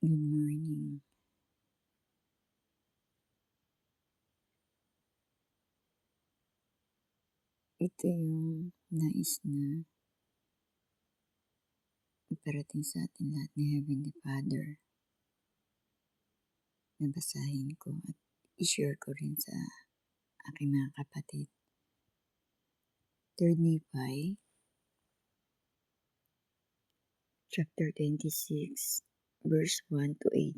Good morning. Ito yung nais na iparating sa ating lahat ni Heavenly Father na basahin ko at i-share ko rin sa aking mga kapatid. 3 Nephi, chapter 26, verse 1 to 8.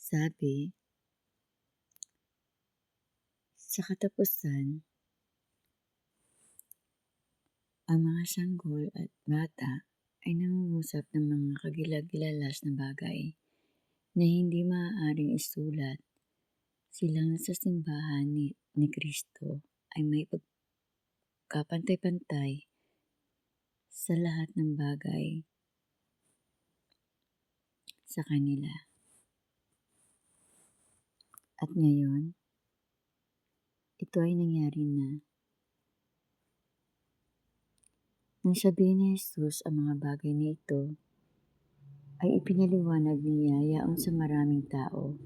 Sabi, sa katapusan, ang mga sanggol at bata ay nangungusap ng mga kagilag-gilalas na bagay na hindi maaaring isulat. Silang nasa simbahan ni Kristo ay may pagkapantay-pantay sa lahat ng bagay sa kanila. At ngayon, ito ay nangyari na. Nang sabihin ni Jesus ang mga bagay na ito, ay ipinaliwanag niya yaon sa maraming tao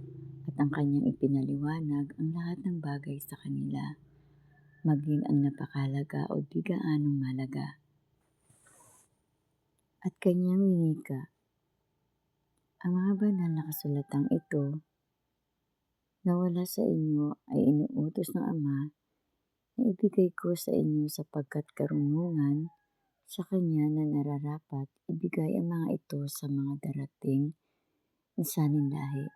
at ang kanyang ipinaliwanag ang lahat ng bagay sa kanila, maging ang napakahalaga o di gaanong mahalaga. At kanyang winika, ang mga banal na kasulatang ito na wala sa inyo ay inuutos ng Ama na ibigay ko sa inyo sapagkat karunungan sa Kanya na nararapat ibigay ang mga ito sa mga darating na saninlahi.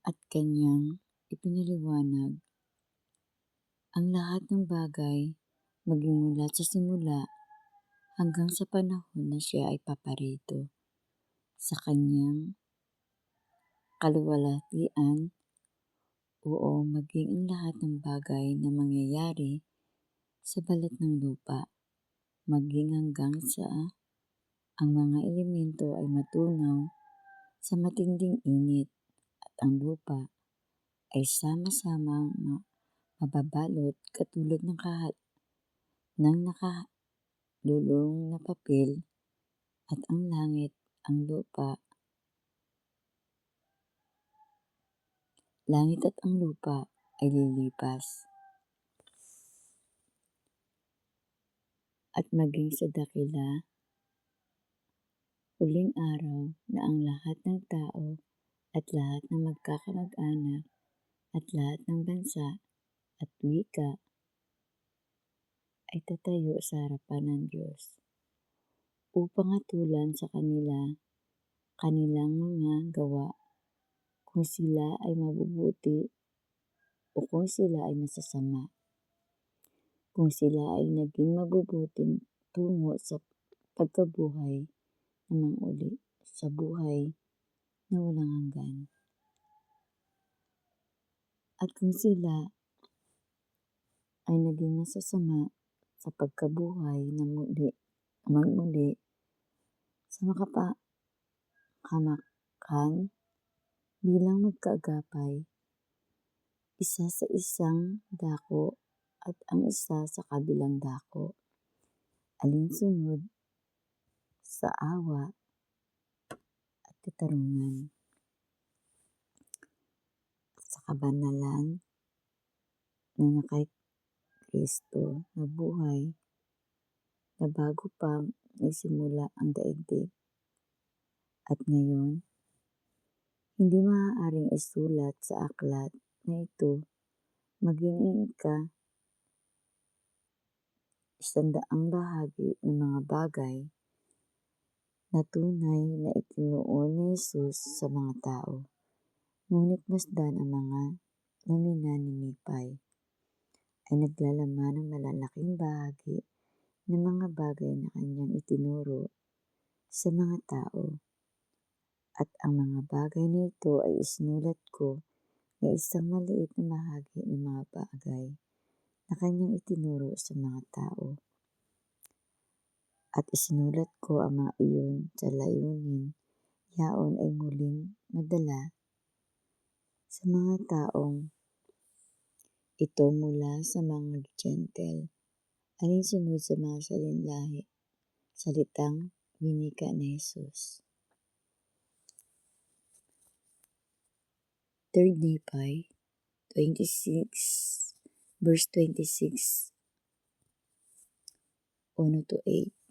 At Kanyang ipinaliwanag ang lahat ng bagay maging mula sa simula hanggang sa panahon na Siya ay paparito sa Kanyang kaluwalhatian, oo, maging ang lahat ng bagay na mangyayari sa balat ng lupa, maging hanggang sa ang mga elemento ay matunaw sa matinding init at ang lupa ay sama-samang mababalot katulad ng nakalulong na papel at ang langit at ang lupa ay lilipas. At maging sa dakila, huling araw na ang lahat ng tao at lahat ng magkakamag-anak at lahat ng bansa at wika ay tatayo sa harapan ng Diyos upang hatulan sa kanilang mga gawa, kung sila ay mabubuti o kung sila ay masasama, kung sila ay naging mabubuting tungo sa pagkabuhay na manguli sa buhay na walang hanggan, at kung sila ay naging masasama sa pagkabuhay na magmuli sa makapahamakan bilang magkaagapay, isa sa isang dako at ang isa sa kabilang dako, alinsunod sa awa at katarungan at sa kabanalan na kay Kristo na buhay na bago pa nagsimula ang daigdig. At ngayon, hindi maaaring isulat sa aklat na ito maging ang ika-100 bahagi ng mga bagay na tunay na itinuon ni Jesus sa mga tao. Ngunit masdan ang mga nomina ni Nephi ay naglalaman ng malalaking bahagi ng mga bagay na kanyang itinuro sa mga tao. At ang mga bagay na ito ay isinulat ko na isang maliit na bahagi ng mga bagay na kanyang itinuro sa mga tao. At isinulat ko ang mga iyon sa layunin yaon ay muling madala sa mga taong ito mula sa mga gentle, alinsunod sa mga salinlahi, salitang winika ni Jesus. 3 Nephi 26 verse 26, 1-8.